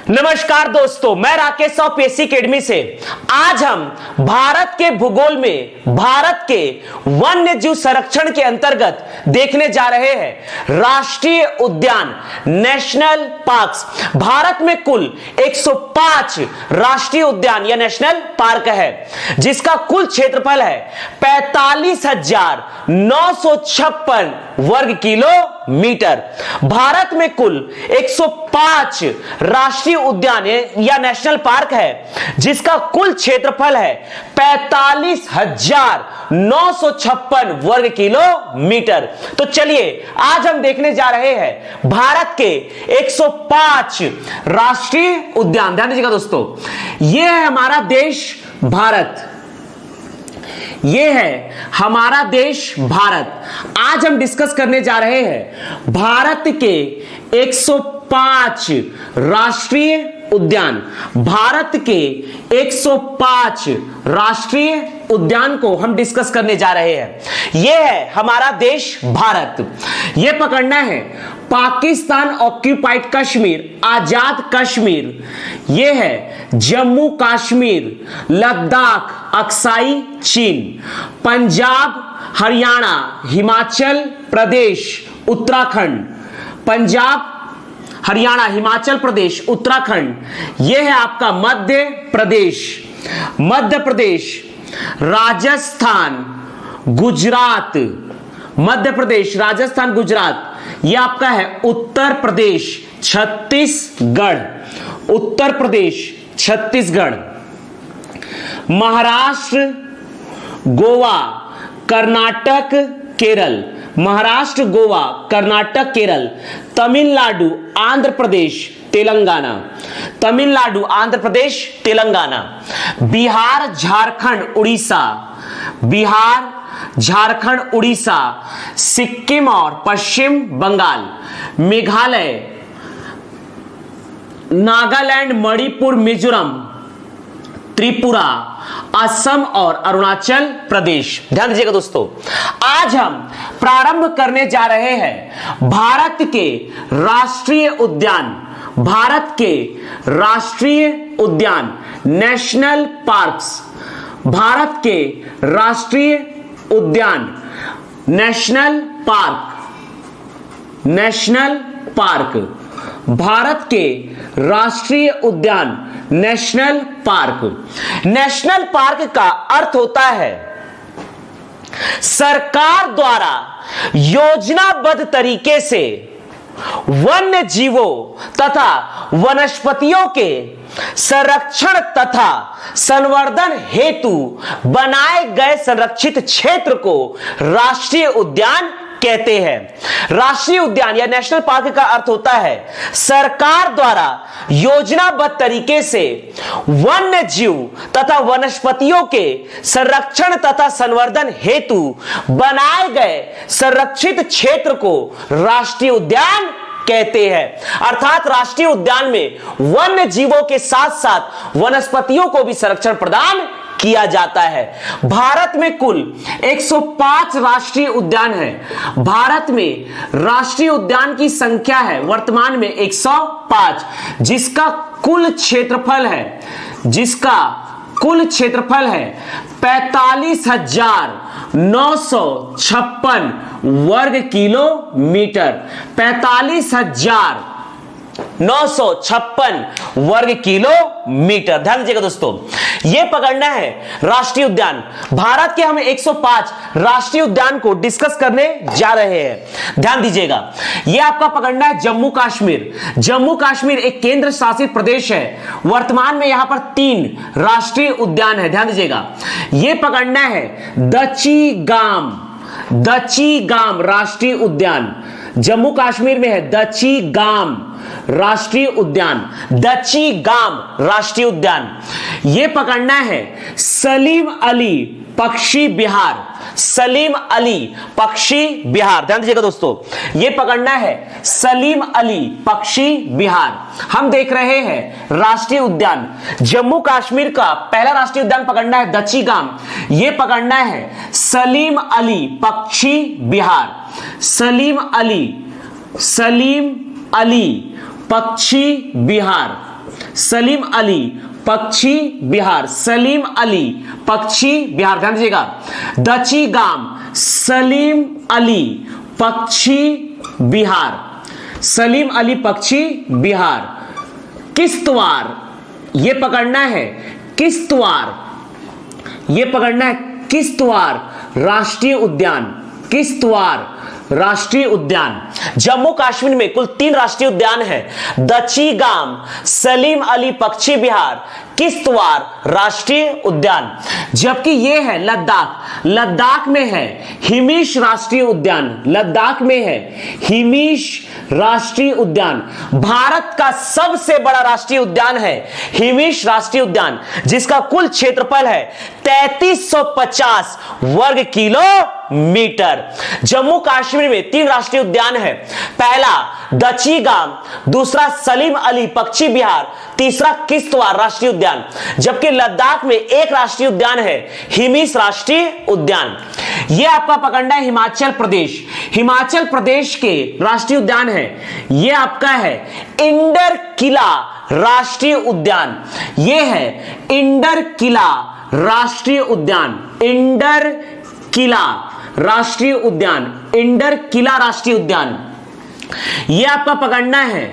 नमस्कार दोस्तों, मैं राकेश ऑफ पीएससी एकेडमी से। आज हम भारत के भूगोल में भारत के वन्य जीव संरक्षण के अंतर्गत देखने जा रहे हैं राष्ट्रीय उद्यान, नेशनल पार्क्स। भारत में कुल 105 राष्ट्रीय उद्यान या नेशनल पार्क है, जिसका कुल क्षेत्रफल है 45,956 वर्ग किलोमीटर। भारत में कुल 105 राष्ट्रीय उद्यान या नेशनल पार्क है, जिसका कुल क्षेत्रफल है 45,956 वर्ग किलोमीटर। तो चलिए आज हम देखने जा रहे हैं भारत के 105 राष्ट्रीय उद्यान। ध्यान दीजिएगा दोस्तों, यह है हमारा देश भारत, ये है हमारा देश भारत। आज हम डिस्कस करने जा रहे हैं भारत के 105 राष्ट्रीय उद्यान। भारत के 105 राष्ट्रीय उद्यान को हम डिस्कस करने जा रहे हैं। यह है हमारा देश भारत। यह पकड़ना है पाकिस्तान ऑक्यूपाइड कश्मीर, आजाद कश्मीर, यह है जम्मू कश्मीर, लद्दाख, अक्साई चीन, पंजाब, हरियाणा, हिमाचल प्रदेश, उत्तराखंड, पंजाब, हरियाणा, हिमाचल प्रदेश, उत्तराखंड, यह है आपका मध्य प्रदेश, मध्य प्रदेश, राजस्थान, गुजरात, मध्य प्रदेश, राजस्थान, गुजरात, यह आपका है उत्तर प्रदेश, छत्तीसगढ़, उत्तर प्रदेश, छत्तीसगढ़, महाराष्ट्र, गोवा, कर्नाटक, केरल, महाराष्ट्र, गोवा, कर्नाटक, केरल, तमिलनाडु, आंध्र प्रदेश, तेलंगाना, तमिलनाडु, आंध्र प्रदेश, तेलंगाना, बिहार, झारखंड, उड़ीसा, बिहार, झारखंड, उड़ीसा, सिक्किम और पश्चिम बंगाल, मेघालय, नागालैंड, मणिपुर, मिजोरम, त्रिपुरा, असम और अरुणाचल प्रदेश। ध्यान दीजिएगा दोस्तों, आज हम प्रारंभ करने जा रहे हैं भारत के राष्ट्रीय उद्यान, भारत के राष्ट्रीय उद्यान, नेशनल पार्क्स, भारत के राष्ट्रीय उद्यान, national park, national park, Bharat के राष्ट्रीय उद्यान, नेशनल पार्क। नेशनल पार्क का अर्थ होता है सरकार द्वारा योजनाबद्ध तरीके से वन्य जीवों तथा वनस्पतियों के संरक्षण तथा संवर्धन हेतु बनाए गए संरक्षित क्षेत्र को राष्ट्रीय उद्यान कहते हैं। राष्ट्रीय उद्यान या नेशनल पार्क का अर्थ होता है सरकार द्वारा योजनाबद्ध तरीके से वन्य जीव तथा वनस्पतियों के संरक्षण तथा संवर्धन हेतु बनाए गए संरक्षित क्षेत्र को राष्ट्रीय उद्यान कहते हैं। अर्थात राष्ट्रीय उद्यान में वन्य जीवों के साथ साथ वनस्पतियों को भी संरक्षण प्रदान किया जाता है। भारत में कुल 105 राष्ट्रीय उद्यान है। भारत में राष्ट्रीय उद्यान की संख्या है वर्तमान में 105, जिसका कुल क्षेत्रफल है 45,956 वर्ग किलोमीटर, 45,956 वर्ग किलोमीटर। ध्यान दीजिएगा दोस्तों, यह पकड़ना है राष्ट्रीय उद्यान। भारत के हम 105 राष्ट्रीय उद्यान को डिस्कस करने जा रहे हैं। ध्यान दीजिएगा, यह आपका पकड़ना है जम्मू कश्मीर। जम्मू कश्मीर एक केंद्र शासित प्रदेश है। वर्तमान में यहां पर 3 राष्ट्रीय उद्यान है। ध्यान दीजिएगा, यह पकड़ना है दचीगाम राष्ट्रीय उद्यान। जम्मू कश्मीर में है दचीगाम राष्ट्रीय उद्यान, दचीगाम राष्ट्रीय उद्यान। यह पकड़ना है सलीम अली पक्षी विहार, सलीम अली पक्षी विहार। ध्यान दीजिएगा दोस्तों, यह पकड़ना है सलीम अली पक्षी विहार। हम देख रहे हैं राष्ट्रीय उद्यान जम्मू कश्मीर का पहला राष्ट्रीय उद्यान पकड़ना है दचीगाम, यह पकड़ना है सलीम अली पक्षी विहार, सलीम अली पक्षी विहार। सलीम अली पक्षी विहार, सलीम अली पक्षी विहार, ध्यान दीजिएगा। दचीगाम सलीम अली पक्षी विहार, सलीम अली पक्षी विहार। किश्तवाड़, ये पकड़ना है किश्तवाड़, ये पकड़ना है किश्तवाड़ राष्ट्रीय उद्यान, किश्तवाड़ राष्ट्रीय उद्यान। जम्मू कश्मीर में कुल 3 राष्ट्रीय उद्यान है, दचीगाम, सलीम अली पक्षी विहार, किश्तवाड़ राष्ट्रीय उद्यान। जबकि यह है लद्दाख, लद्दाख में है हिमीश राष्ट्रीय उद्यान, लद्दाख में है हिमीश राष्ट्रीय उद्यान। भारत का सबसे बड़ा राष्ट्रीय उद्यान है हिमीश राष्ट्रीय उद्यान, जिसका कुल क्षेत्रफल है 3350 वर्ग किलोमीटर। जम्मू कश्मीर में 3 राष्ट्रीय उद्यान है, पहला दचीगाम, दूसरा सलीम अली पक्षी विहार, तीसरा किश्तवाड़ राष्ट्रीय उद्यान। जबकि लद्दाख में 1 राष्ट्रीय उद्यान है हिमीश राष्ट्रीय उद्यान। यह आपका पकड़ना है हिमाचल प्रदेश, हिमाचल प्रदेश के राष्ट्रीय उद्यान है, यह आपका है इंडर किला राष्ट्रीय उद्यान, यह है इंडर किला राष्ट्रीय उद्यान, इंडर किला राष्ट्रीय उद्यान, इंडर किला राष्ट्रीय उद्यान। यह आपका पकड़ना है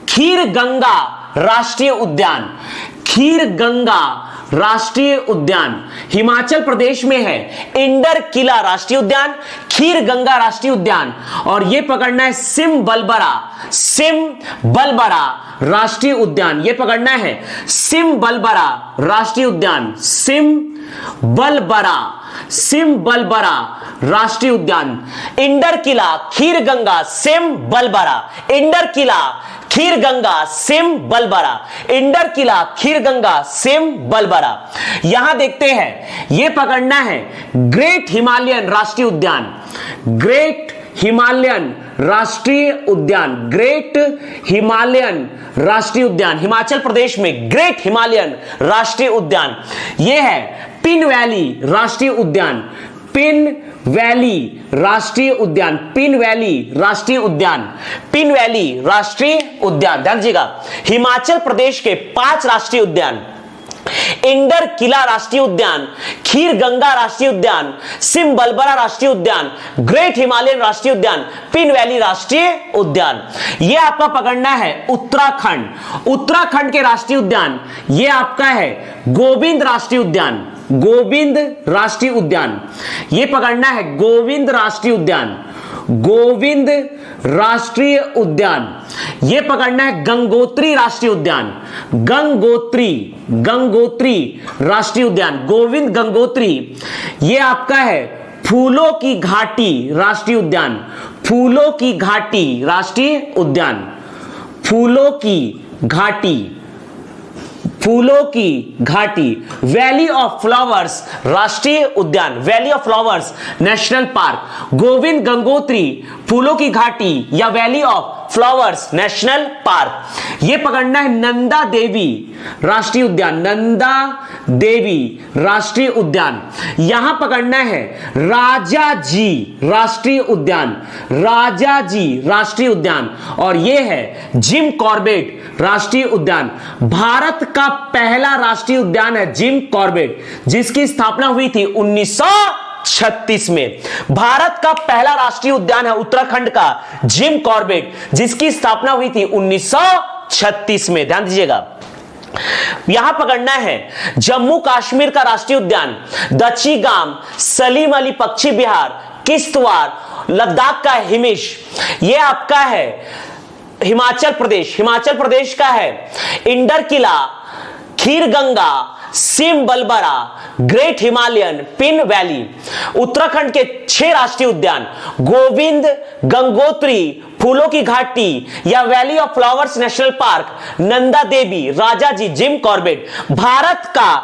खीर गंगा राष्ट्रीय उद्यान, खीर गंगा राष्ट्रीय उद्यान हिमाचल प्रदेश में है, इंडर किला राष्ट्रीय उद्यान, खीर गंगा राष्ट्रीय उद्यान। और यह पकड़ना है सिमबलबरा, सिमबलबरा राष्ट्रीय उद्यान, यह पकड़ना है सिमबलबरा राष्ट्रीय उद्यान, सिमबलबरा, सिमबलबरा राष्ट्रीय उद्यान। इंडर किला, खीर गंगा, सिमबलबरा, इंडर किला, खीर गंगा, सिमबलबरा, इंडर किला, खीर गंगा, सिमबलबरा। यहां देखते हैं, यह पकड़ना है ग्रेट हिमालयन राष्ट्रीय उद्यान, ग्रेट हिमालयन राष्ट्रीय उद्यान, ग्रेट हिमालयन राष्ट्रीय उद्यान हिमाचल प्रदेश में, ग्रेट हिमालयन राष्ट्रीय उद्यान। यह है पिन वैली राष्ट्रीय उद्यान, पिन वैली राष्ट्रीय उद्यान, पिन वैली राष्ट्रीय उद्यान, पिन वैली राष्ट्रीय उद्यान। ध्यान दीजिएगा, हिमाचल प्रदेश के 5 राष्ट्रीय उद्यान, इंडर किला राष्ट्रीय उद्यान, खीर गंगा राष्ट्रीय उद्यान, सिमबलबरा राष्ट्रीय उद्यान, ग्रेट हिमालयन राष्ट्रीय उद्यान, पिन वैली राष्ट्रीय उद्यान। यह आपका पकड़ना है उत्तराखंड, उत्तराखंड के राष्ट्रीय उद्यान, यह आपका है गोविंद राष्ट्रीय उद्यान, गोविंद राष्ट्रीय उद्यान। यह पकड़ना है गोविंद राष्ट्रीय उद्यान, गोविंद राष्ट्रीय उद्यान। यह पकड़ना है गंगोत्री राष्ट्रीय उद्यान, गंगोत्री, गंगोत्री राष्ट्रीय उद्यान, गोविंद गंगोत्री। यह आपका है फूलों की घाटी राष्ट्रीय उद्यान, फूलों की घाटी राष्ट्रीय उद्यान, फूलों की घाटी, फूलों की घाटी। वैली ऑफ फ्लावर्स राष्ट्रीय उद्यान, valley of flowers national park, Govind Gangotri, फूलों की घाटी या valley of flowers national park. यह पकड़ना है नंदा देवी राष्ट्रीय उद्यान, नंदा देवी राष्ट्रीय उद्यान। यहां पकड़ना है राजा जी राष्ट्रीय उद्यान, राजा जी राष्ट्रीय उद्यान। और यह है जिम कॉर्बेट राष्ट्रीय उद्यान। भारत का पहला राष्ट्रीय उद्यान है जिम कॉर्बेट, जिसकी स्थापना हुई थी 1936 में। भारत का पहला राष्ट्रीय उद्यान है उत्तराखंड का जिम कॉर्बेट, जिसकी स्थापना हुई थी 1936 में। ध्यान दीजिएगा, यहां पकड़ना है जम्मू कश्मीर का राष्ट्रीय उद्यान दचीगाम, सलीम अली पक्षी विहार, किश्तवाड़, लद्दाख का हिमीश। यह आपका है हिमाचल प्रदेश, हिमाचल प्रदेश का है इंडर किला, खीर गंगा, सिमबलबरा, ग्रेट हिमालयन, पिन वैली। उत्तराखंड के 6 राष्ट्रीय उद्यान गोविंद, गंगोत्री, फूलों की घाटी या valley of flowers national park, Nanda Devi, Rajaji, Jim Corbett. Bharat का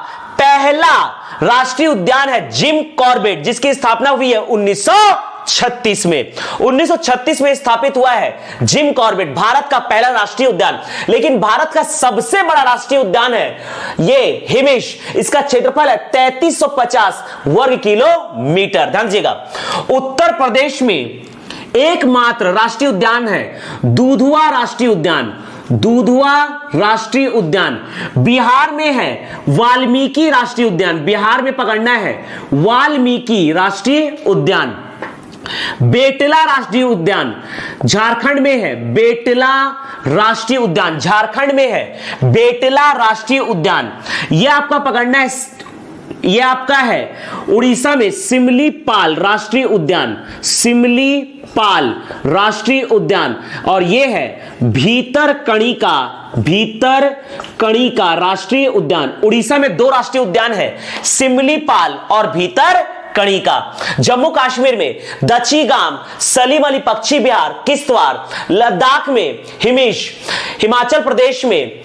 पहला राष्ट्रीय उद्यान है जिम कॉर्बेट, जिसकी स्थापना हुई है 1936 में। 1936 में स्थापित हुआ है जिम कॉर्बेट, भारत का पहला राष्ट्रीय उद्यान। लेकिन भारत का सबसे बड़ा राष्ट्रीय उद्यान है ये हिमीश, इसका क्षेत्रफल है 3350 वर्ग किलोमीटर। ध्यान दीजिएगा, उत्तर प्रदेश में एकमात्र राष्ट्रीय उद्यान है दुधवा राष्ट्रीय उद्यान, दुधवा राष्ट्रीय उद्यान बिहार में है, वाल्मीकि राष्ट्रीय उद्यान बिहार में पकड़ना है, वाल्मीकि राष्ट्रीय उद्यान। बेटला राष्ट्रीय उद्यान झारखंड में है, बेटला राष्ट्रीय उद्यान झारखंड में है, बेटला राष्ट्रीय उद्यान। यह आपका पकड़ना है, यह आपका है उड़ीसा में सिमलीपाल राष्ट्रीय उद्यान, सिमलीपाल राष्ट्रीय उद्यान। और यह है भीतरकनिका, भीतरकनिका राष्ट्रीय उद्यान। उड़ीसा में 2 राष्ट्रीय उद्यान है, सिमलीपाल और भीतरकनिका। जम्मू कश्मीर में दचीगाम, सलीम अली पक्षी विहार, किश्तवाड़, लद्दाख में हिमिश, हिमाचल प्रदेश में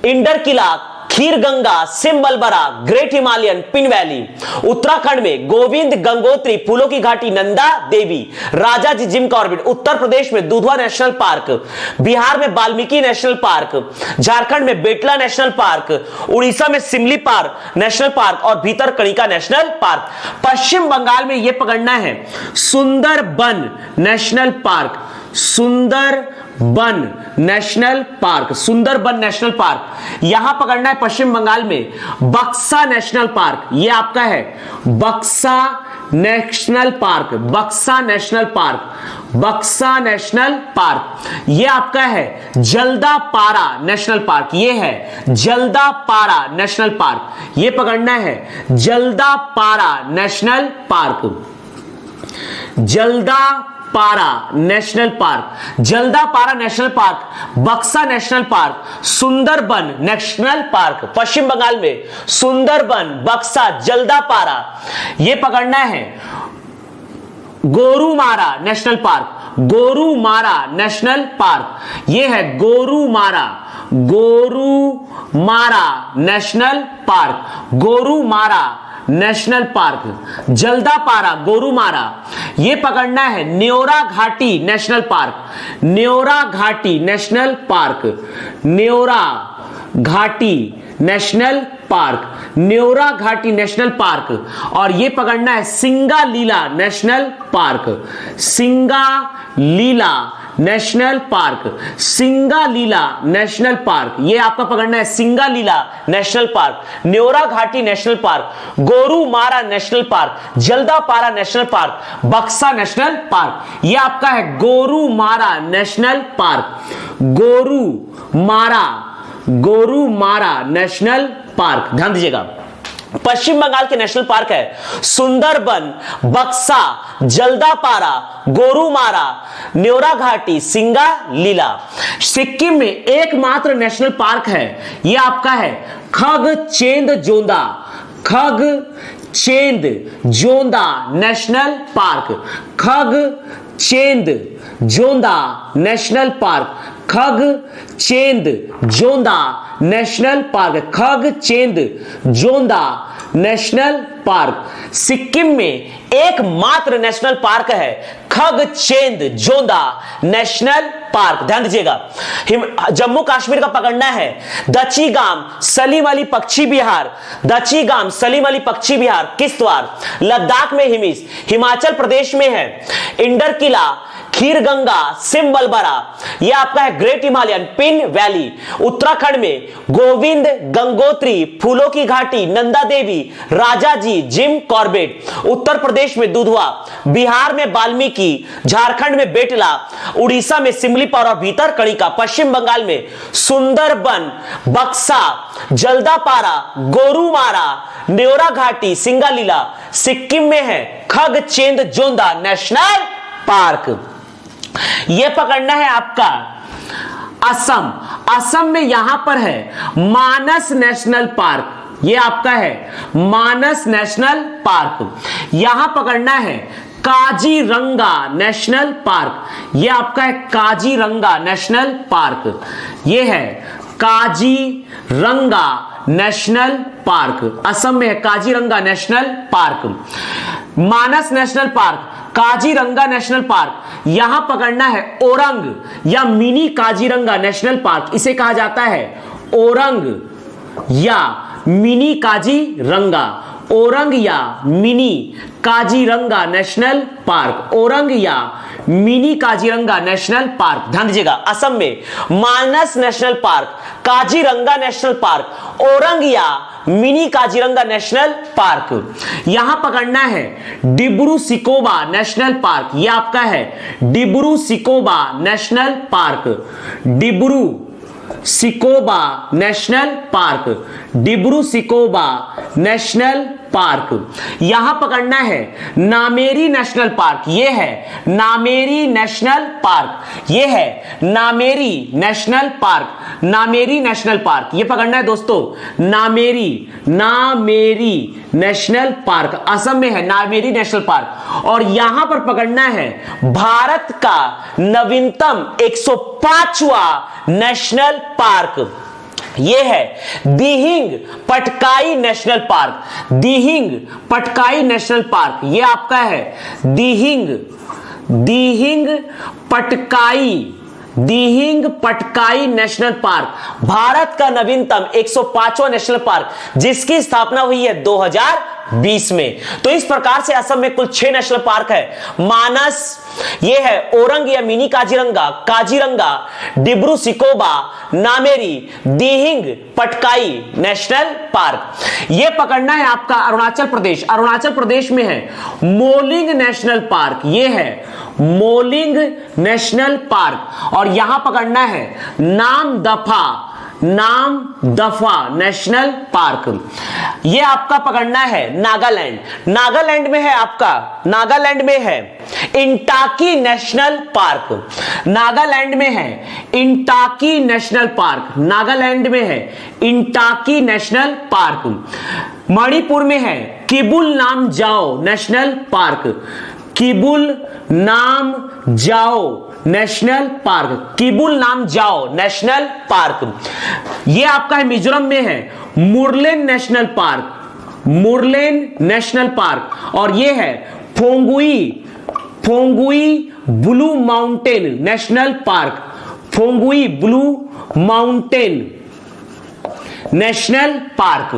इंडरकिला, खीरगंगा, सिमबलबरा, ग्रेट हिमालयन, पिन वैली। उत्तराखंड में गोविंद गंगोत्री, फूलों की घाटी, नंदा देवी, राजाजी जिम कॉर्बेट। उत्तर प्रदेश में दुधवा नेशनल पार्क, बिहार में वाल्मीकि नेशनल पार्क, झारखंड में बेटला नेशनल पार्क, उड़ीसा में सिमलीपाल नेशनल पार्क और भीतरकनिका नेशनल पार्क। पश्चिम बंगाल में यह पकड़ना है Sundarban National Park, Sundarban National Park, Sundarban National park. यहां पकड़ना है पश्चिम बंगाल में बक्सा नेशनल पार्क, यह आपका है बक्सा National Park, Buxa National Park, Buxa National park. यह आपका है जल्दापारा नेशनल पार्क, यह है जल्दापारा नेशनल पार्क। यह पकड़ना है Jaldapara National Park, Jaldapara National Park, Jaldapara National Park, Buxa National Park, Sundarban National Park. Paschim Bangal में सुंदरबन, बक्सा, जल्दापारा। यह पकड़ना है Gorumara National Park, Gorumara National park. यह है Gorumara, Gorumara National Park, Gorumara National Park, Jaldapara, Gorumara. यह पकड़ना है न्योरा घाटी नेशनल पार्क, न्योरा घाटी नेशनल पार्क, न्योरा घाटी नेशनल पार्क, न्योरा घाटी नेशनल पार्क। और यह पकड़ना है Singalila national park, Singalila national park, Singalila national park. यह आपका पकड़ना है सिंगालीला नेशनल पार्क, न्योरा घाटी national Park, Gorumara National Park, Jaldapara National Park, Buxa National park. यह आपका है Gorumara National Park, Gorumara, Gorumara National park. ध्यान दीजिएगा, पश्चिम बंगाल के नेशनल पार्क है सुंदरबन, बक्सा, जल्दापारा, गोरुमारा, न्योरा घाटी, सिंगालीला। सिक्किम में एकमात्र नेशनल पार्क है, यह आपका है Khangchendzonga, Khangchendzonga National Park, Khangchendzonga National Park, Khangchendzonga National Park, Khangchendzonga National Park. Sikkim में एकमात्र नेशनल पार्क है खगचेंद-जोंदा नेशनल पार्क। ध्यान दीजिएगा, जम्मू कश्मीर का पकड़ना है दचीगाम, सलीम अली पक्षी विहार, दचीगाम, सलीम अली पक्षी विहार, किश्तवाड़। लद्दाख में हिमिस, हिमाचल प्रदेश में है इंडरकिला, खीरगंगा, सिमबलबरा। यह आपका है ग्रेट हिमालयन, पिन वैली। उत्तराखंड में गोविंद गंगोत्री, फूलों की घाटी, नंदा देवी, राजाजी जिम कॉर्बेट। उत्तर प्रदेश में दुधवा, बिहार में वाल्मीकि, झारखंड में बेटला, उड़ीसा में सिमलीपाल और भीतरकनिका। पश्चिम बंगाल में सुंदरबन, बक्सा, जल्दापारा, गोरुमारा, न्योरा घाटी, सिंगालीला। सिक्किम में है खगचेंद-जोंदा नेशनल पार्क। यह पकड़ना है आपका असम, असम में यहां पर है मानस नेशनल पार्क, यह आपका है मानस नेशनल पार्क। यहां पकड़ना है काजीरंगा नेशनल पार्क, यह आपका है काजीरंगा नेशनल पार्क। यह है काजीरंगा नेशनल पार्क, असम में है Kaziranga National Park. Manas National Park, Kaziranga National park. यहां पकड़ना है ओरंग या मिनी काजीरंगा नेशनल पार्क, इसे कहा जाता है ओरंग या मिनी काजीरंगा, ओरंग या Mini Kaziranga National Park, Orang या मिनी काजीरंगा नेशनल पार्क। ध्यान दीजिएगा, असम में Manas National Park, Kaziranga National Park, Orang या मिनी काजीरंगा नेशनल पार्क। यहां पकड़ना है डिब्रू सिकोबा नेशनल पार्क, यह आपका है Dibru Saikhowa National Park, Dibru Saikhowa National Park, Dibru Saikhowa National park. यहां पकड़ना है नामेरी नेशनल पार्क, यह है नामेरी नेशनल पार्क, यह है Nameri national park, Nameri national park. यह पकड़ना है दोस्तों नामेरी, नामेरी नेशनल पार्क, असम में है नामेरी नेशनल पार्क। और यहां पर पकड़ना है भारत का नवीनतम 105वां नेशनल पार्क, यह है Dihing Patkai National park, Dihing Patkai National park. यह आपका है दिहिंग, दिहिंग पटकाई, दिहिंग पटकाई नेशनल पार्क, भारत का नवीनतम 105वां नेशनल पार्क, जिसकी स्थापना हुई है 2020 में। तो इस प्रकार से असम में कुल 6 नेशनल पार्क है। मानस, ये है ओरंग या Mini Kaziranga, Kaziranga, Dibru Saikhowa, Nameri, Dihing Patkai National park. यह पकड़ना है आपका अरुणाचल प्रदेश, अरुणाचल प्रदेश में है मोलिंग नेशनल पार्क, यह है मोलिंग नेशनल पार्क। और यहां पकड़ना है नामदफा, नामदफा नेशनल पार्क। यह आपका पकड़ना है नागालैंड, नागालैंड में है आपका, नागालैंड में है इंटाकी नेशनल पार्क, नागालैंड में है इंटाकी नेशनल पार्क, नागालैंड में है इंटाकी नेशनल पार्क। मणिपुर में है किबुल नामजाओ नेशनल पार्क, किबुल नाम जाओ नेशनल पार्क, किबुल नाम जाओ नेशनल पार्क। यह आपका है मिजोरम में है Murlen National Park, Murlen National park. और यह है Phawngpui, Phawngpui Blue Mountain National Park, Phawngpui Blue Mountain National Park.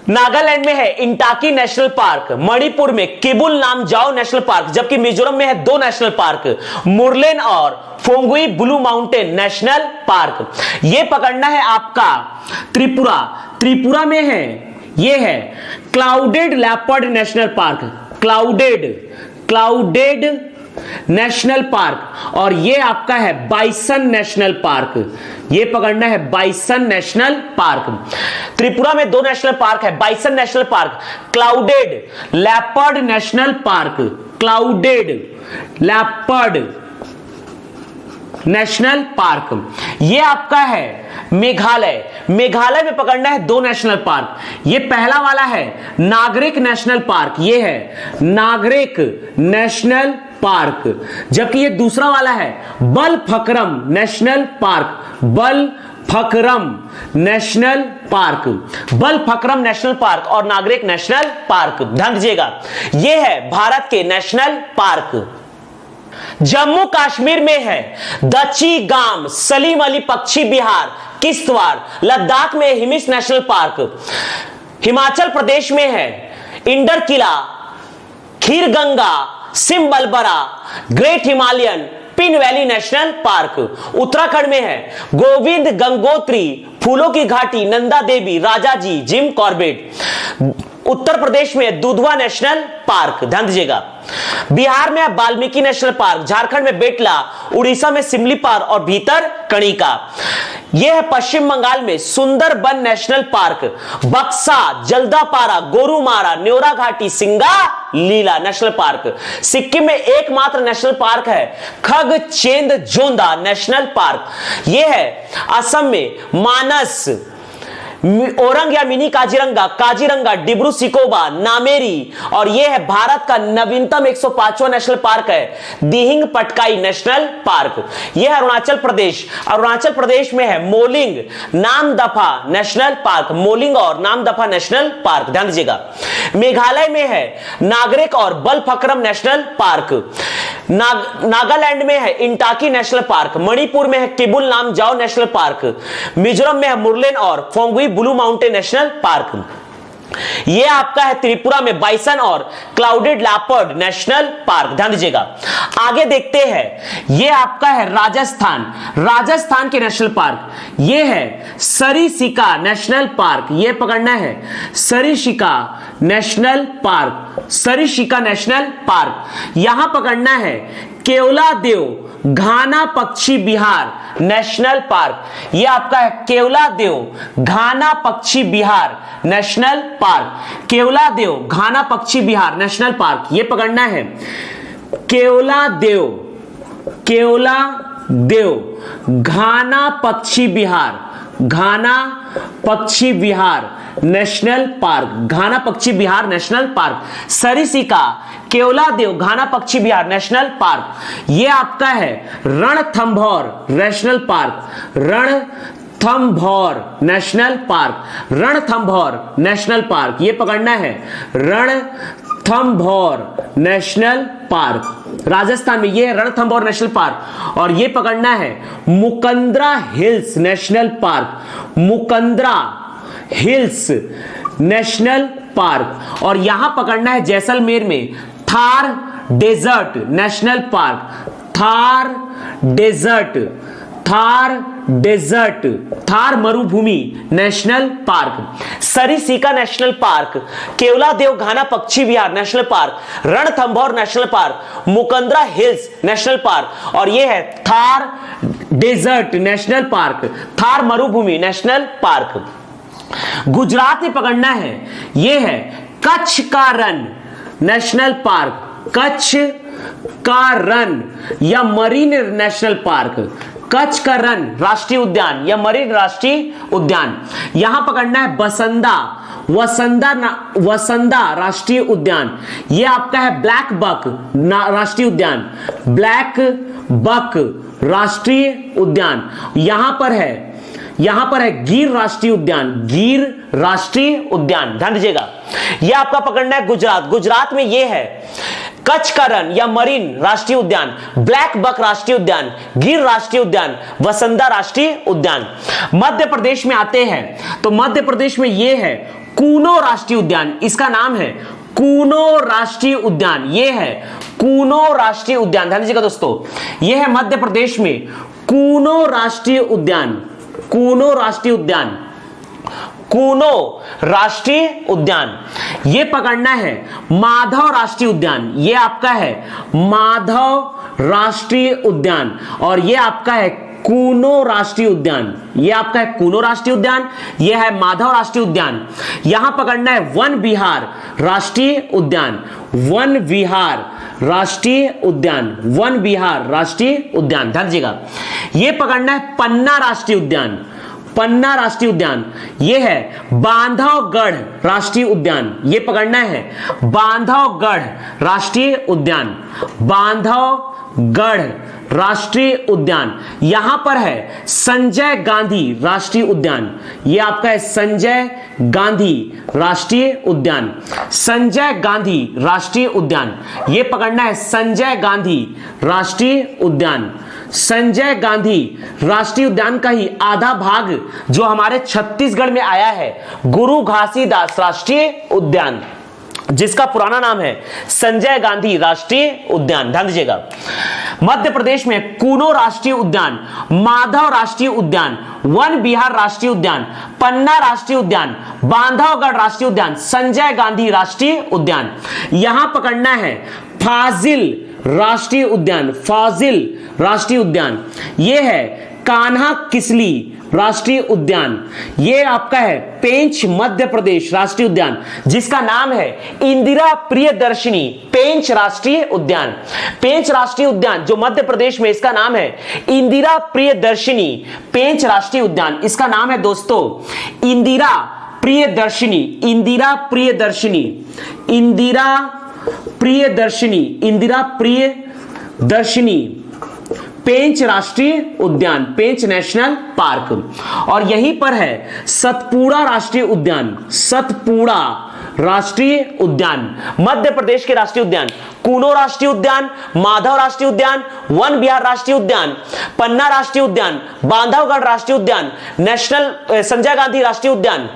Nagaland में है इंटाकी नेशनल पार्क, मणिपुर में किबुल नामजाओ नेशनल पार्क, जबकि मिजोरम में है 2 नेशनल पार्क, मुरलेन और फोंगुई ब्लू माउंटेन नेशनल पार्क। यह पकड़ना है आपका त्रिपुरा, त्रिपुरा में है यह है clouded leopard national park, clouded, clouded national park. और यह आपका है बाइसन नेशनल पार्क, यह पकड़ना है बाइसन नेशनल पार्क। त्रिपुरा में 2 नेशनल पार्क है, bison national park, clouded leopard national park, clouded leopard national park. यह आपका है मेघालय, मेघालय में पकड़ना है 2 नेशनल पार्क। यह पहला वाला है नागरिक नेशनल पार्क, यह है नागरिक नेशनल पार्क, जबकि यह दूसरा वाला है Balphakram National Park, Balphakram National Park, Balphakram National park और नागरिक नेशनल पार्क। ध्यान दीजिएगा, यह है भारत के नेशनल पार्क। जम्मू कश्मीर में है दची गाम, सलीम अली पक्षी विहार, किश्तवाड़, लद्दाख में हिमिस नेशनल पार्क, हिमाचल प्रदेश में है Inder Killa, Kheerganga, Simbalbara, Great Himalayan Pin Valley National Park. Uttarakhand में है गोविंद गंगोत्री, फूलों की घाटी, नंदा देवी, राजाजी, जिम कॉर्बेट। उत्तर प्रदेश में दुधवा नेशनल पार्क, ध्यान दीजिएगा। बिहार में है वाल्मीकि नेशनल पार्क, झारखंड में बेटला, उड़ीसा में सिमलीपाल और भीतर कणिका। यह है पश्चिम बंगाल में सुंदरबन नेशनल पार्क, बक्सा, जल्दापारा, गोरुमारा, न्योरा घाटी, सिंगा लीला नेशनल पार्क। सिक्किम में एकमात्र नेशनल पार्क है खगचेंद जोंदा नेशनल पार्क। यह है असम में मानस, ओरंग या मिनी काजीरंगा, काजीरंगा, डिब्रू सिकोबा, नामेरी। और यह है भारत का नवीनतम 105वां नेशनल पार्क है दिहिंग पटकाई नेशनल पार्क। यह अरुणाचल प्रदेश, अरुणाचल प्रदेश में है moulding Namdapha national park, moulding और नामदफा नेशनल पार्क। ध्यान दीजिएगा, मेघालय में है नागरिक और बलफक्रम नेशनल पार्क, नागालैंड में है इंटाकी नेशनल पार्क, मणिपुर में है किबुल नामजाओ नेशनल पार्क, मिजोरम में है मुरलेन और फोंगुई ब्लू माउंटेन नेशनल पार्क। ये आपका है त्रिपुरा में बाइसन और क्लाउडेड लेपर्ड नेशनल पार्क। ध्यान दीजिएगा, आगे देखते हैं। ये आपका है राजस्थान, राजस्थान के नेशनल पार्क। ये है सरिस्का नेशनल पार्क, ये पकड़ना है Sariska National Park, Sariska National park. यहां पकड़ना है केवलादेव घाना पक्षी विहार नेशनल पार्क। यह आपका है Keoladeo Ghana Pakshi Vihar National Park, Keoladeo Ghana Pakshi Vihar National park. यह पकड़ना है केवलादेव, केवलादेव घाना पक्षी विहार, घाना पक्षी विहार नेशनल पार्क, घाना Pakshi Vihar National Park. Sariska Keoladeo Ghana Pakshi Vihar National park. यह आपका है Ranthambore National Park, Ranthambore National Park, Ranthambore National park. यह पकड़ना है रणथंभौर नेशनल पार्क, राजस्थान में यह है रणथंभौर नेशनल पार्क। और यह पकड़ना है Mukundra Hills National Park, Mukundra Hills National park. और यहां पकड़ना है जैसलमेर में Thar Desert National Park, Thar Desert, Thar Desert, Thar Marubhumi National Park. Sariska National Park, Keoladeo Ghana Pakshi Vihar National Park, Ranthambore National Park, Mukundra Hills National park. और यह है Thar Desert National Park, Thar Marubhumi National park. Gujarat में पकड़ना है, यह है कच्छ का रण नेशनल पार्क, कच्छ का रण या मरीन नेशनल पार्क, कच्छ का रण राष्ट्रीय उद्यान या मरीन राष्ट्रीय उद्यान। यहां पकड़ना है बसंदा, वसंदा राष्ट्रीय उद्यान। यह आपका है ब्लैक बक राष्ट्रीय उद्यान, ब्लैक बक राष्ट्रीय उद्यान। यहां पर है गिर राष्ट्रीय उद्यान, गिर राष्ट्रीय उद्यान। ध्यान दीजिएगा, यह आपका पकड़ना है गुजरात, गुजरात में यह है कच्छ का रण या मरीन राष्ट्रीय उद्यान, ब्लैक बक राष्ट्रीय उद्यान, गिर राष्ट्रीय उद्यान, वसंदा राष्ट्रीय उद्यान। मध्य प्रदेश में आते हैं तो मध्य प्रदेश में यह है कूनो राष्ट्रीय उद्यान, इसका नाम है कूनो राष्ट्रीय उद्यान, यह है कूनो राष्ट्रीय उद्यान। ध्यान दीजिएगा दोस्तों, यह है मध्य प्रदेश में कूनो राष्ट्रीय उद्यान, कूनो राष्ट्रीय उद्यान, कूनो राष्ट्रीय उद्यान। यह पकड़ना है माधव राष्ट्रीय उद्यान, यह आपका है माधव राष्ट्रीय उद्यान। और यह आपका है कूनो राष्ट्रीय उद्यान, यह आपका है कूनो राष्ट्रीय उद्यान, यह है माधव राष्ट्रीय उद्यान। यहां पकड़ना है वन विहार राष्ट्रीय उद्यान, वन विहार राष्ट्रीय उद्यान, वन विहार राष्ट्रीय उद्यान। ध्यान दीजिएगा, यह पकड़ना है पन्ना राष्ट्रीय उद्यान, पन्ना राष्ट्रीय उद्यान। यह है बांधवगढ़ राष्ट्रीय उद्यान, यह पकड़ना है बांधवगढ़ राष्ट्रीय उद्यान, बांधवगढ़ राष्ट्रीय उद्यान। यहां पर है संजय गांधी राष्ट्रीय उद्यान, यह आपका है संजय गांधी राष्ट्रीय उद्यान, संजय गांधी राष्ट्रीय उद्यान। यह पकड़ना है संजय गांधी राष्ट्रीय उद्यान, संजय गांधी राष्ट्रीय उद्यान का ही आधा भाग जो हमारे छत्तीसगढ़ में आया है गुरु घासीदास राष्ट्रीय उद्यान, जिसका पुराना नाम है संजय गांधी राष्ट्रीय उद्यान। ध्यान दीजिएगा, मध्य प्रदेश में कूनो राष्ट्रीय उद्यान, माधव राष्ट्रीय उद्यान, वन विहार राष्ट्रीय उद्यान, पन्ना राष्ट्रीय उद्यान, बांधवगढ़ राष्ट्रीय उद्यान, संजय गांधी राष्ट्रीय उद्यान। यहां पकड़ना है फाजिल राष्ट्रीय उद्यान, फाजिल राष्ट्रीय उद्यान। यह है कान्हा किसली राष्ट्रीय उद्यान, यह आपका है पेंच मध्य प्रदेश राष्ट्रीय उद्यान, जिसका नाम है इंदिरा प्रियदर्शिनी पेंच राष्ट्रीय उद्यान। पेंच राष्ट्रीय उद्यान जो मध्य प्रदेश में, इसका नाम है इंदिरा प्रियदर्शिनी पेंच राष्ट्रीय उद्यान। इसका नाम है दोस्तों इंदिरा प्रियदर्शिनी, इंदिरा प्रियदर्शिनी, इंदिरा प्रियदर्शिनी, इंदिरा प्रियदर्शिनी पेंच राष्ट्रीय उद्यान, पेंच नेशनल पार्क। और यहीं पर है सतपुड़ा राष्ट्रीय उद्यान, सतपुड़ा राष्ट्रीय उद्यान, मध्य प्रदेश के राष्ट्रीय उद्यान, कूनो राष्ट्रीय उद्यान, माधव राष्ट्रीय उद्यान, वन विहार राष्ट्रीय उद्यान, पन्ना राष्ट्रीय उद्यान, बांधवगढ़ राष्ट्रीय उद्यान, नेशनल संजय गांधी राष्ट्रीय उद्यान,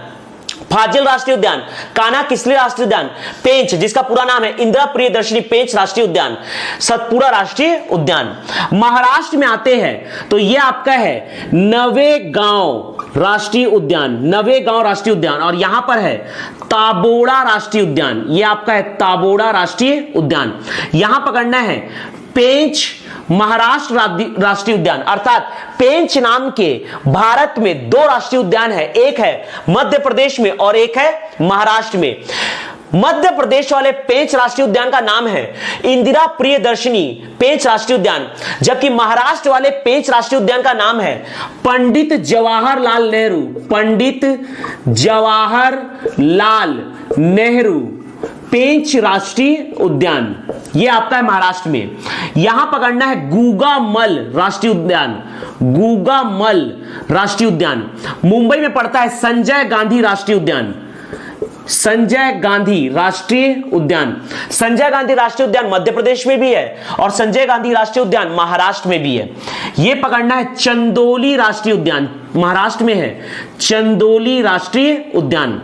फाजिल राष्ट्रीय उद्यान, कान्हा किसली राष्ट्रीय उद्यान, पेंच जिसका पूरा नाम है इंदिरा प्रियदर्शनी पेंच राष्ट्रीय उद्यान, सतपुड़ा राष्ट्रीय उद्यान। महाराष्ट्र में आते हैं तो यह आपका है नवेगांव राष्ट्रीय उद्यान, नवेगांव राष्ट्रीय उद्यान, और यहां पर है ताबोड़ा राष्ट्रीय उद्यान, यह आपका है ताबोड़ा राष्ट्रीय उद्यान। यहां पकड़ना है पेंच महाराष्ट्र राष्ट्रीय उद्यान, अर्थात पेंच नाम के भारत में दो राष्ट्रीय उद्यान है, एक है मध्य प्रदेश में और एक है महाराष्ट्र में। मध्य प्रदेश वाले पेंच राष्ट्रीय उद्यान का नाम है इंदिरा प्रियदर्शनी पेंच राष्ट्रीय उद्यान, जबकि महाराष्ट्र वाले पेंच राष्ट्रीय उद्यान का नाम है पंडित जवाहरलाल नेहरू, पंडित जवाहरलाल नेहरू पेंच राष्ट्रीय उद्यान, यह आपका है महाराष्ट्र में। यहां पकड़ना है गूगामल राष्ट्रीय उद्यान, गूगामल राष्ट्रीय उद्यान। मुंबई में पड़ता है संजय गांधी राष्ट्रीय उद्यान, संजय गांधी राष्ट्रीय उद्यान। संजय गांधी राष्ट्रीय उद्यान मध्य प्रदेश में भी है और संजय गांधी राष्ट्रीय उद्यान महाराष्ट्र में भी है। यह पकड़ना है चंदोली राष्ट्रीय उद्यान, महाराष्ट्र में है चंदोली राष्ट्रीय उद्यान।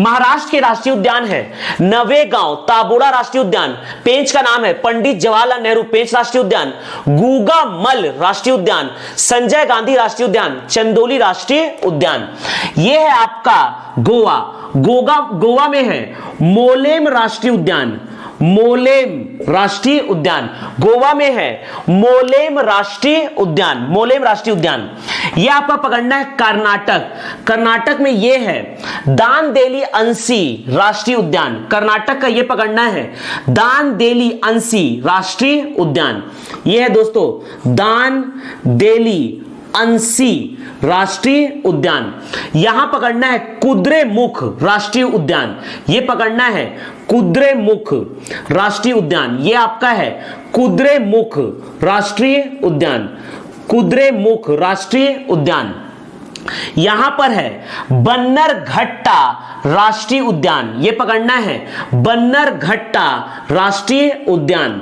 महाराष्ट्र के राष्ट्रीय उद्यान है नवेगांव ताबोड़ा राष्ट्रीय उद्यान, पेंच का नाम है पंडित जवाहरलाल नेहरू पेंच राष्ट्रीय उद्यान, गूगामल राष्ट्रीय उद्यान, संजय गांधी राष्ट्रीय उद्यान, चंदोली राष्ट्रीय उद्यान। यह है आपका गोवा में है मोलेम राष्ट्रीय उद्यान, मोलेम राष्ट्रीय उद्यान, गोवा में है मोलेम राष्ट्रीय उद्यान, मोलेम राष्ट्रीय उद्यान। यह आपका पकड़ना है कर्नाटक, कर्नाटक में यह है दांदेली अंसी राष्ट्रीय उद्यान, कर्नाटक का यह पकड़ना है दांदेली अंसी राष्ट्रीय उद्यान। यह है दोस्तों दांदेली अंसी राष्ट्रीय उद्यान। यहां पकड़ना है कुद्रेमुख राष्ट्रीय उद्यान, यह पकड़ना है कुद्रेमुख राष्ट्रीय उद्यान, यह आपका है कुद्रेमुख राष्ट्रीय उद्यान, कुद्रेमुख राष्ट्रीय उद्यान। यहां पर है बन्नरघट्टा राष्ट्रीय उद्यान, यह पकड़ना है बन्नरघट्टा राष्ट्रीय उद्यान,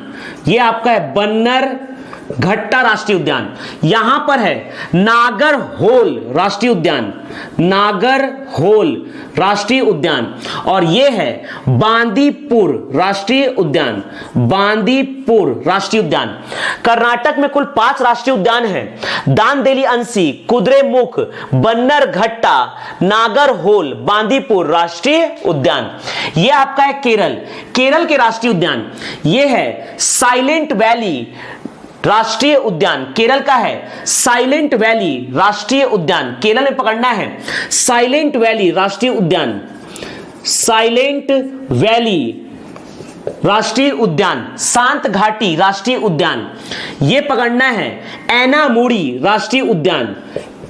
यह आपका है बन्नरघट्टा राष्ट्रीय उद्यान। यहां पर है नागरहोल राष्ट्रीय उद्यान, नागरहोल राष्ट्रीय उद्यान, और यह है बांदीपुर राष्ट्रीय उद्यान, बांदीपुर राष्ट्रीय उद्यान। कर्नाटक में कुल 5 राष्ट्रीय उद्यान हैं, दांदेली अंसी, कुद्रेमुख, बन्नरघट्टा, नागरहोल, बांदीपुर राष्ट्रीय उद्यान। यह आपका है केरल, केरल के राष्ट्रीय उद्यान, यह है साइलेंट वैली राष्ट्रीय उद्यान, केरल का है साइलेंट वैली राष्ट्रीय उद्यान, केरल में पकड़ना है साइलेंट वैली राष्ट्रीय उद्यान, साइलेंट वैली राष्ट्रीय उद्यान, शांत घाटी राष्ट्रीय उद्यान। यह पकड़ना है एनामुडी राष्ट्रीय उद्यान,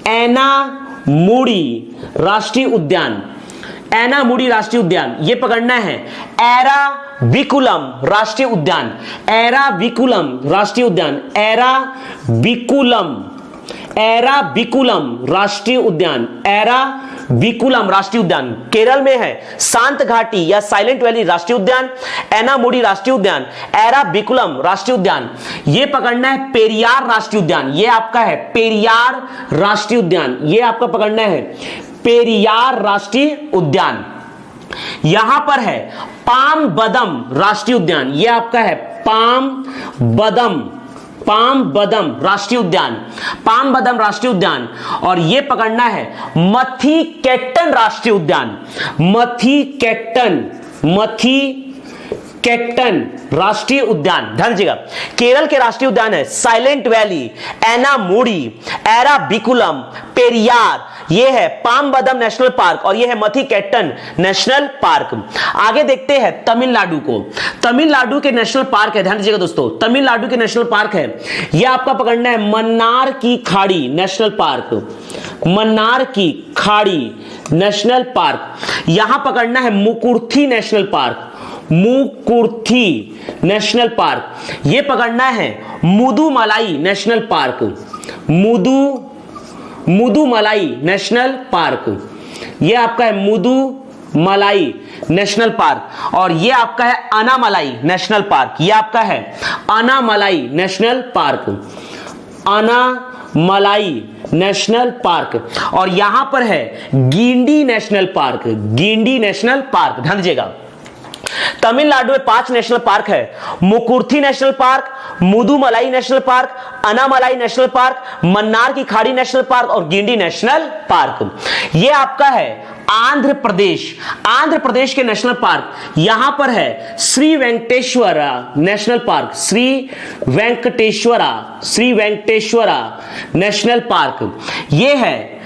एनामुडी राष्ट्रीय उद्यान, एनामुडी राष्ट्रीय उद्यान। यह पकड़ना है एराविकुलम राष्ट्रीय उद्यान, एराविकुलम राष्ट्रीय उद्यान, एराविकुलम, एराविकुलम राष्ट्रीय उद्यान, एराविकुलम राष्ट्रीय उद्यान। केरल में है शांत घाटी या साइलेंट वैली राष्ट्रीय उद्यान, एनामुडी राष्ट्रीय उद्यान, एराविकुलम राष्ट्रीय उद्यान। यह पकड़ना है पेरियार राष्ट्रीय उद्यान, यह आपका है पेरियार राष्ट्रीय उद्यान, यह आपका पकड़ना है पेरियार राष्ट्रीय उद्यान। यहां पर है पाम बदम राष्ट्रीय उद्यान, यह आपका है पाम बदम, पाम बदम राष्ट्रीय उद्यान, पाम बदम राष्ट्रीय उद्यान। और यह पकड़ना है मथीकेटन राष्ट्रीय उद्यान, मथीकेटन, मथीकेटन राष्ट्रीय उद्यान। ध्यान दीजिएगा, केरल के राष्ट्रीय उद्यान है साइलेंट वैली, एनामुडी, एराविकुलम, पेरियार, यह है पाम बदम नेशनल पार्क और यह है मथीकेटन नेशनल पार्क। आगे देखते हैं तमिलनाडु को, तमिलनाडु के नेशनल पार्क है, ध्यान दीजिएगा दोस्तों, तमिलनाडु के नेशनल पार्क है, यह आपका पकड़ना है मन्नार की खाड़ी नेशनल पार्क, मन्नार की खाड़ी नेशनल पार्क। यहां पकड़ना है Mukurthi national park, Mukurthi national park. यह पकड़ना है Mudumalai national park, Mudumalai national park, यह आपका है मुदुमलाई नेशनल पार्क। और यह आपका है अनामलाई नेशनल पार्क, यह आपका है Anamalai national park, Malai national park और यहां पर है Guindy national park, Guindy national park, ध्यान दीजिएगा। तमिलनाडु में 5 नेशनल पार्क है, Mukurthi national park, Mudumalai national park, Anamalai national park, Mannar की खाड़ी नेशनल पार्क और गिंडी नेशनल पार्क। यह आपका है आंध्र प्रदेश। आंध्र प्रदेश के नेशनल पार्क यहां पर है Shri Venkateswara national park, Shri Venkateswara national park. यह है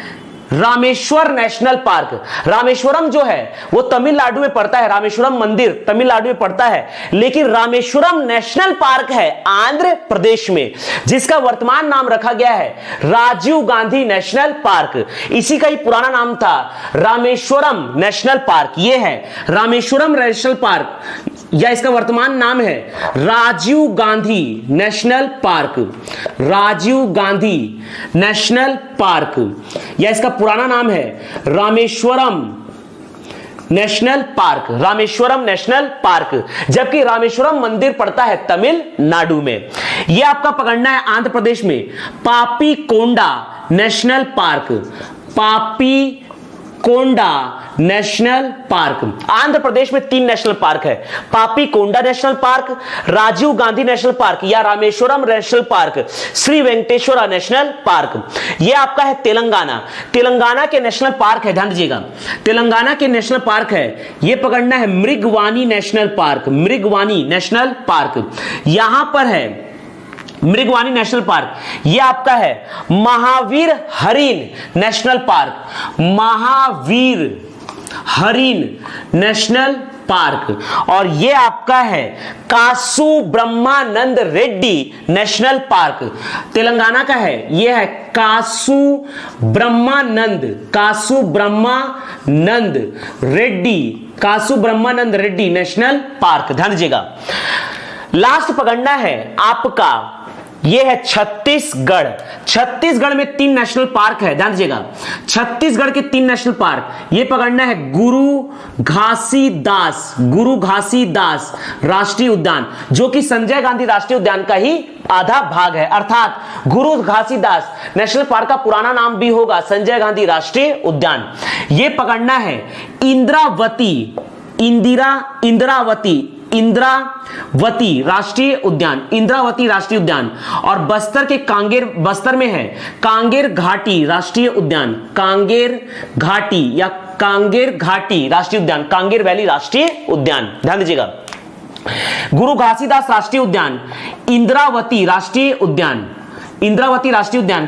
रामेश्वर नेशनल पार्क। रामेश्वरम जो है वो तमिलनाडु में पड़ता है, रामेश्वरम मंदिर तमिलनाडु में पड़ता है, लेकिन रामेश्वरम नेशनल पार्क है आंध्र प्रदेश में, जिसका वर्तमान नाम रखा गया है राजीव गांधी नेशनल पार्क। इसी का ही पुराना नाम था रामेश्वरम नेशनल पार्क। यह है रामेश्वरम नेशनल पार्क या इसका वर्तमान नाम है Rajiv Gandhi national park, Rajiv Gandhi national park, या इसका पुराना नाम है Rameswaram national park, Rameswaram national park, जबकि रामेश्वरम मंदिर पड़ता है तमिलनाडु में। यह आपका पकड़ना है आंध्र प्रदेश में पापी Konda National Park, Papi Konda National Park. Andhra Pradesh में 3 नेशनल पार्क है, Papi Konda National park, Rajiv Gandhi national park या Rameswaram national park, Shri Venkateswara national park. यह आपका है तेलंगाना। तेलंगाना के नेशनल पार्क है, ध्यान दीजिएगा, तेलंगाना के नेशनल पार्क है, यह पकड़ना है Mrugavani national park, Mrugavani national park. यहां पर है मृगवानी नेशनल पार्क। यह आपका है महावीर हरिण नेशनल पार्क, महावीर हरिण नेशनल पार्क। और यह आपका है कासु ब्रह्मानंद रेड्डी नेशनल पार्क, तेलंगाना का है। यह है कासु ब्रह्मानंद रेड्डी, कासु ब्रह्मानंद रेड्डी नेशनल पार्क, ध्यान दीजिएगा। लास्ट पकड़ना है आपका, यह है छत्तीसगढ़। छत्तीसगढ़ में 3 नेशनल पार्क है, ध्यान दीजिएगा। छत्तीसगढ़ के 3 नेशनल पार्क, यह पकड़ना है गुरु घासीदास राष्ट्रीय उद्यान, जो कि संजय गांधी राष्ट्रीय उद्यान का ही आधा भाग है, अर्थात गुरु घासीदास नेशनल पार्क का पुराना नाम भी होगा संजय गांधी राष्ट्रीय उद्यान। यह पकड़ना है इंद्रावती राष्ट्रीय उद्यान, इंद्रावती राष्ट्रीय उद्यान। और बस्तर में है कांगेर घाटी राष्ट्रीय उद्यान, कांगेर घाटी राष्ट्रीय उद्यान, कांगेर वैली राष्ट्रीय उद्यान, ध्यान दीजिएगा। गुरु घासीदास राष्ट्रीय उद्यान, इंद्रावती राष्ट्रीय उद्यान,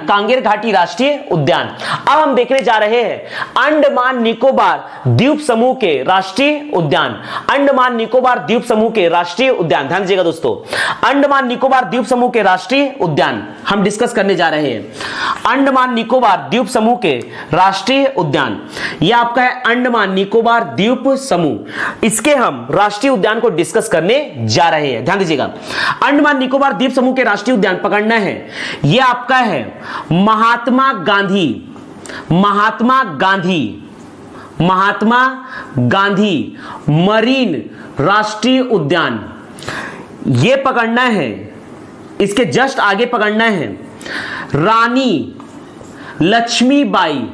कांगेर घाटी राष्ट्रीय उद्यान। अब हम देखने जा रहे हैं अंडमान निकोबार द्वीप समूह के राष्ट्रीय उद्यान, अंडमान निकोबार द्वीप समूह के राष्ट्रीय उद्यान, ध्यान दीजिएगा दोस्तों। अंडमान निकोबार द्वीप समूह के राष्ट्रीय उद्यान हम डिस्कस करने जा रहे हैं। अंडमान निकोबार द्वीप समूह के राष्ट्रीय उद्यान, यह आपका है अंडमान निकोबार द्वीप समूह, इसके हम राष्ट्रीय उद्यान को डिस्कस करने जा रहे हैं, ध्यान दीजिएगा। अंडमान निकोबार द्वीप समूह के राष्ट्रीय उद्यान पकड़ना है, यह आपका है महात्मा गांधी मरीन राष्ट्रीय उद्यान। यह पकड़ना है, इसके जस्ट आगे पकड़ना है रानी लक्ष्मीबाई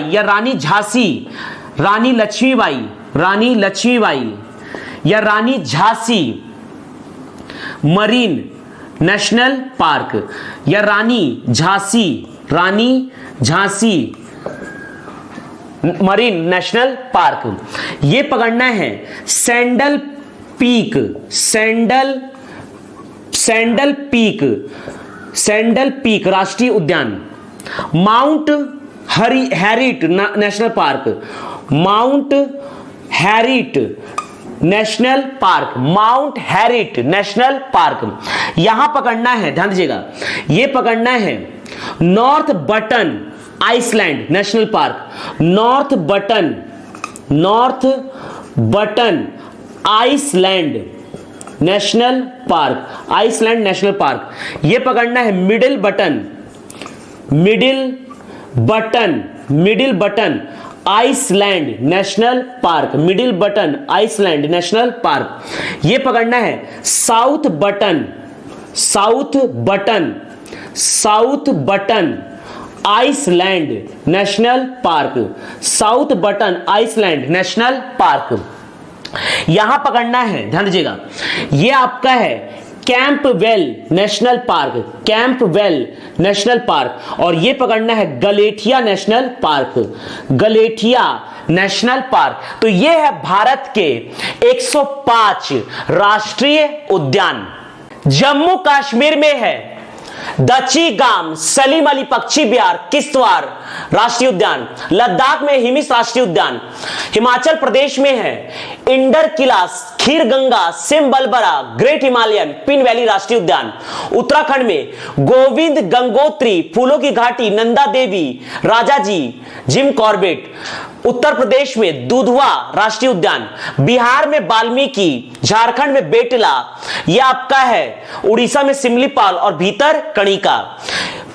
या Rani Jhansi marine national park, या Rani Jhansi marine national park. यह पकड़ना है सैंडल पीक राष्ट्रीय उद्यान, Mount Harriet national park, Mount Harriet national park. यहां पकड़ना है, ध्यान दीजिएगा, यह पकड़ना है North Button Island national park, North Button Island national park. यह पकड़ना है middle Button Island national park, middle Button Island national park. यह पकड़ना है South Button South Button Island national park, South Button Island national park. यहां पकड़ना है, ध्यान दीजिएगा, यह आपका है Campbell national park, Campbell national park, और यह पकड़ना है Galathea national park, Galathea national park. तो यह है भारत के 105 राष्ट्रीय उद्यान। जम्मू कश्मीर में है दचीगाम सलीम अली पक्षी विहार किश्तवाड़ राष्ट्रीय उद्यान, लद्दाख में हिमिस राष्ट्रीय उद्यान, हिमाचल प्रदेश में है इंडर किला खीरगंगा सिमबलबरा ग्रेट हिमालयन पिन वैली राष्ट्रीय उद्यान, उत्तराखंड में गोविंद गंगोत्री फूलों की घाटी नंदा देवी राजाजी जिम कॉर्बेट, उत्तर प्रदेश में दुधवा राष्ट्रीय उद्यान, बिहार में वाल्मीकि, झारखंड में बेटला, यह आपका है उड़ीसा में सिमलीपाल और भीतर कणिका,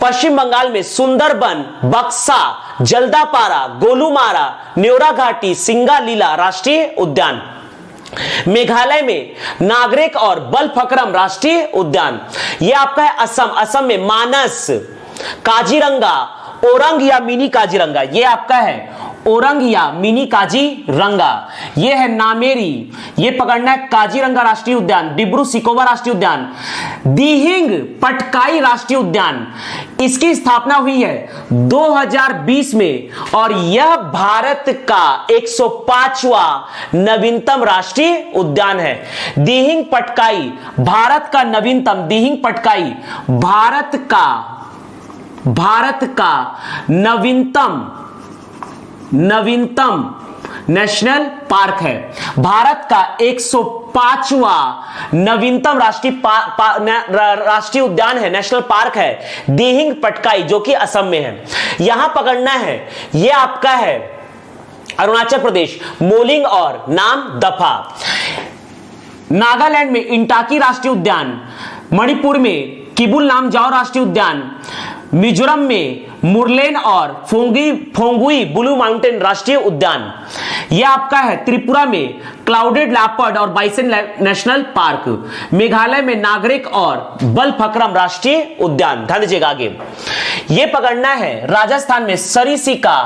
पश्चिम बंगाल में सुंदरबन, बक्सा, जल्दापारा, गोलूमारा, न्योरा घाटी, सिंगालीला राष्ट्रीय उद्यान, मेघालय में नागरिक और बलफक्रम राष्ट्रीय उद्यान, यह आपका है असम, असम में मानस, काजीरंगा, ओरंग या मिनी काजीरंगा, यह आपका है ओरंग या मिनी काजीरंगा, यह है नामेरी, यह पकड़ना है काजीरंगा राष्ट्रीय उद्यान, डिब्रू सिकोवा राष्ट्रीय उद्यान, दिहिंग पटकाई राष्ट्रीय उद्यान, इसकी स्थापना हुई है 2020 में और यह भारत का 105वां नवीनतम राष्ट्रीय उद्यान है। दिहिंग पटकाई भारत का नवीनतम, दिहिंग पटकाई भारत का नवीनतम नेशनल पार्क है। भारत का 105वां नवीनतम राष्ट्रीय उद्यान है, नेशनल पार्क है दिहिंग पटकाई, जो कि असम में है। यहां पकड़ना है, यह आपका है अरुणाचल प्रदेश, मोलिंग और नाम दफा, नागालैंड में इंटाकी राष्ट्रीय उद्यान, मणिपुर में किबुल नामजाओ राष्ट्रीय उद्यान, मिजोरम में मुरलेन और फोंगुई ब्लू माउंटेन राष्ट्रीय उद्यान, यह आपका है त्रिपुरा में क्लाउडेड लैपर्ड और बाइसन नेशनल पार्क, मेघालय में नागरिक और बलफक्रम राष्ट्रीय उद्यान। ध्यान दीजिएगा आगे, यह पकड़ना है राजस्थान में सरिसिका,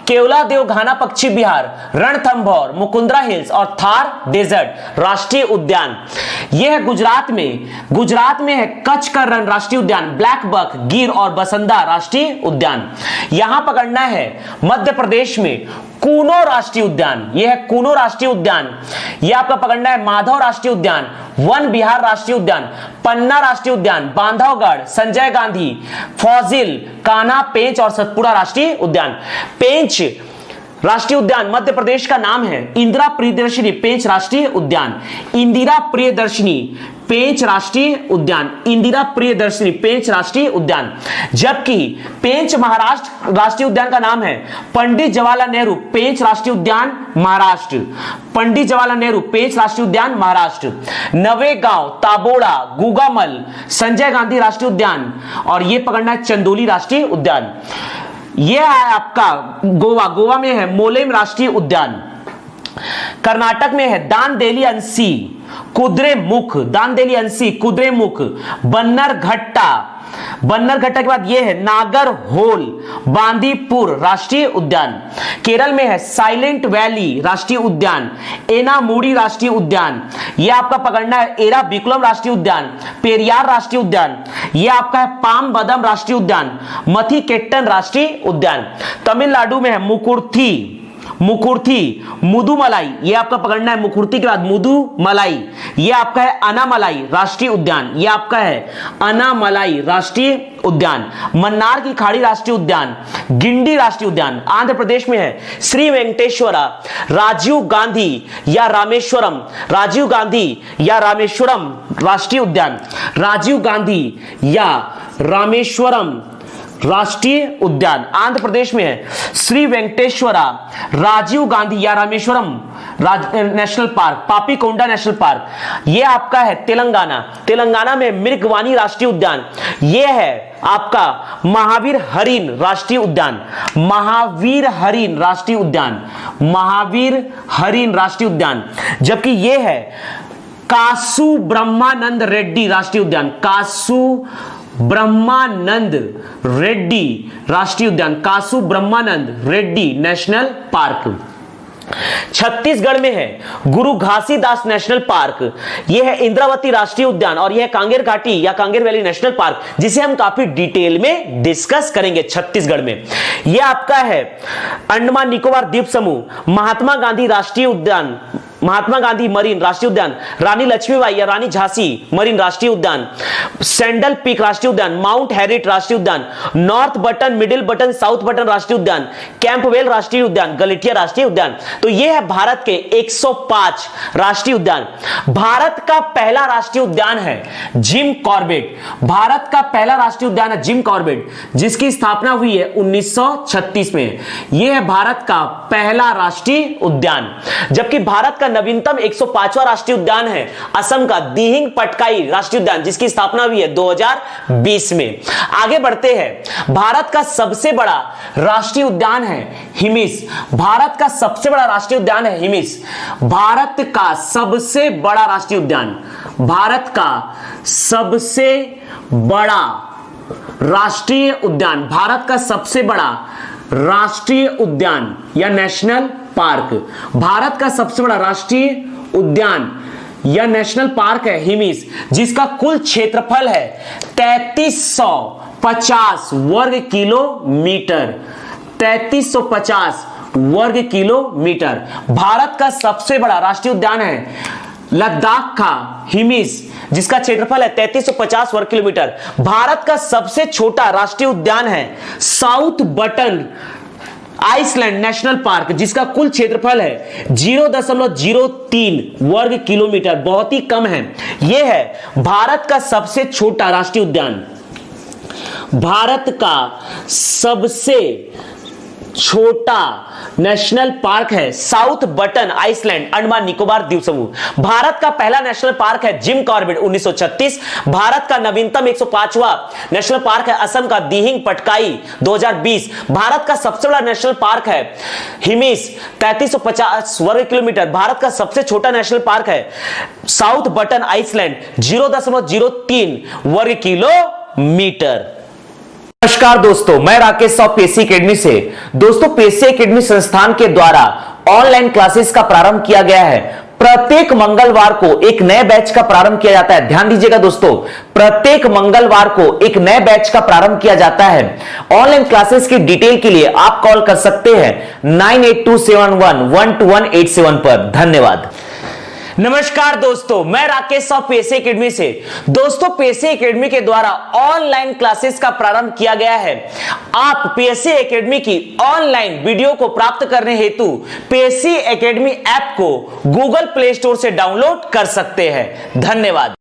केवलादेव घाना पक्षी विहार, रणथंभौर, मुकुंदरा हिल्स और थार डेजर्ट राष्ट्रीय उद्यान। यह है गुजरात में है कच्छ का रण राष्ट्रीय उद्यान, ब्लैक बक, गिर और बसंदा राष्ट्रीय उद्यान। यहां पकड़ना है मध्य प्रदेश में कूनो राष्ट्रीय उद्यान, यह है कूनो राष्ट्रीय उद्यान, यह आपका पकड़ना है माधव राष्ट्रीय उद्यान, वन बिहार राष्ट्रीय उद्यान, पन्ना राष्ट्रीय उद्यान, बांधवगढ़, संजय गांधी, फौजिल, कान्हा, पेंच और सतपुड़ा राष्ट्रीय उद्यान। पेंच राष्ट्रीय उद्यान मध्य प्रदेश का नाम है, इंदिरा प्रियदर्शनी पेंच राष्ट्रीय उद्यान, इंदिरा प्रियदर्शनी पेंच राष्ट्रीय उद्यान, इंदिरा प्रियदर्शनी पेंच राष्ट्रीय उद्यान। जबकि पेंच महाराष्ट्र राष्ट्रीय उद्यान का नाम है पंडित जवाहरलाल नेहरू पेंच राष्ट्रीय उद्यान महाराष्ट्र, पंडित जवाहरलाल नेहरू पेंच राष्ट्रीय उद्यान महाराष्ट्र, नवेगांव, ताबोड़ा, गुगामल, संजय गांधी राष्ट्रीय उद्यान, और यह पकड़ना है चंदोली राष्ट्रीय उद्यान। यह है आपका गोवा में है मोलेम राष्ट्रीय उद्यान, कर्नाटक में है दांदेली अंसी कुद्रेमुख, बन्नर घट्टा के बाद यह है नागरहोल बांदीपुर राष्ट्रीय उद्यान। केरल में है साइलेंट वैली राष्ट्रीय उद्यान, एनामुडी राष्ट्रीय उद्यान, यह आपका पकड़ना है एराविकुलम राष्ट्रीय उद्यान, पेरियार राष्ट्रीय उद्यान, यह आपका है पाम बदम राष्ट्रीय उद्यान, मथिकेट्टन राष्ट्रीय उद्यान। तमिलनाडु में है मुकुर्थी मुदुमलाई, यह आपका पकड़ना है मुकुर्थी के बाद मुदुमलाई, यह आपका है अनामलाई राष्ट्रीय उद्यान, यह आपका है अनामलाई राष्ट्रीय उद्यान। मन्नार की खाड़ी राष्ट्रीय उद्यान, गिंडी राष्ट्रीय उद्यान। आंध्र प्रदेश में है श्री वेंकटेश्वरा, राजीव गांधी या रामेश्वरम राष्ट्रीय उद्यान, राजीव गांधी या रामेश्वरम राष्ट्रीय उद्यान। आंध्र प्रदेश में है श्री वेंकटेश्वरा, राजीव गांधी या Rameswaram national park, Papikonda national park. यह आपका है तेलंगाना में मृगवानी राष्ट्रीय उद्यान, यह है आपका महावीर हरिण राष्ट्रीय उद्यान, जबकि यह है कासु ब्रह्मानंद रेड्डी राष्ट्रीय उद्यान, कासु ब्रह्मानंद रेड्डी राष्ट्रीय उद्यान, कासु ब्रह्मानंद रेड्डी नेशनल पार्क। छत्तीसगढ़ में है गुरु घासीदास नेशनल पार्क, यह है इंद्रावती राष्ट्रीय उद्यान, और यह कांगेर घाटी या कांगेर वैली नेशनल पार्क, जिसे हम काफी डिटेल में डिस्कस करेंगे छत्तीसगढ़ में। यह आपका है अंडमान निकोबार द्वीप समूह, महात्मा गांधी राष्ट्रीय उद्यान, महात्मा गांधी मरीन राष्ट्रीय उद्यान, रानी लक्ष्मीबाई या रानी झांसी मरीन राष्ट्रीय उद्यान, सैंडल पीक राष्ट्रीय उद्यान, माउंट हैरिट राष्ट्रीय उद्यान, north button, middle button, South button राष्ट्रीय उद्यान, कैंपवेल राष्ट्रीय उद्यान, गलेटिया राष्ट्रीय उद्यान। तो यह है भारत के 105 राष्ट्रीय उद्यान। भारत का पहला राष्ट्रीय उद्यान है जिम कॉर्बेट, भारत का पहला राष्ट्रीय उद्यान है जिम कॉर्बेट, जिसकी स्थापना हुई है 1936 में। यह है भारत का पहला राष्ट्रीय उद्यान। जबकि भारत का नवीनतम 105वां राष्ट्रीय उद्यान है असम का दिहिंग पटकाई राष्ट्रीय उद्यान, जिसकी स्थापना हुई है 2020 में। आगे बढ़ते हैं, भारत का सबसे बड़ा राष्ट्रीय उद्यान है हिमिस, भारत का सबसे बड़ा राष्ट्रीय उद्यान है हिमिस, भारत का सबसे बड़ा राष्ट्रीय उद्यान, भारत का सबसे बड़ा राष्ट्रीय उद्यान, भारत का सबसे बड़ा राष्ट्रीय उद्यान या नेशनल पार्क, भारत का सबसे बड़ा राष्ट्रीय उद्यान या नेशनल पार्क है हिमिस, जिसका कुल क्षेत्रफल है 3350 वर्ग किलोमीटर, 3350 वर्ग किलोमीटर। भारत का सबसे बड़ा राष्ट्रीय उद्यान है लद्दाख का हिमिस, जिसका क्षेत्रफल है 3350 वर्ग किलोमीटर। भारत का सबसे छोटा राष्ट्रीय उद्यान है South Button Island national park, जिसका कुल क्षेत्रफल है 0.03 वर्ग किलोमीटर, बहुत ही कम है। यह है भारत का सबसे छोटा राष्ट्रीय उद्यान, भारत का सबसे छोटा नेशनल पार्क है South Button Island Andaman Nicobar द्वीप समूह। भारत का पहला नेशनल पार्क है जिम कॉर्बेट 1936। भारत का नवीनतम 105वां नेशनल पार्क है असम का दिहिंग पटकाई 2020। भारत का सबसे बड़ा नेशनल पार्क है हिमिस 3350 वर्ग किलोमीटर। भारत का सबसे छोटा नेशनल पार्क है साउथ बटन आइसलैंड 0.03 वर्ग किलोमीटर। नमस्कार दोस्तों, मैं राकेश साहब पेसी एकेडमी से। दोस्तों, पेसी एकेडमी संस्थान के द्वारा ऑनलाइन क्लासेस का प्रारंभ किया गया है। प्रत्येक मंगलवार को एक नए बैच का प्रारंभ किया जाता है। ध्यान दीजिएगा दोस्तों, प्रत्येक मंगलवार को एक नए बैच का प्रारंभ किया जाता है। ऑनलाइन क्लासेस की डिटेल के लिए आप कॉल कर सकते हैं 9827112187 पर। धन्यवाद। नमस्कार दोस्तों, मैं राकेश साहब पेसी एकेडमी से। दोस्तों, पेसी एकेडमी के द्वारा ऑनलाइन क्लासेस का प्रारंभ किया गया है। आप पेसी एकेडमी की ऑनलाइन वीडियो को प्राप्त करने हेतु पेसी एकेडमी ऐप को गूगल प्ले स्टोर से डाउनलोड कर सकते हैं। धन्यवाद।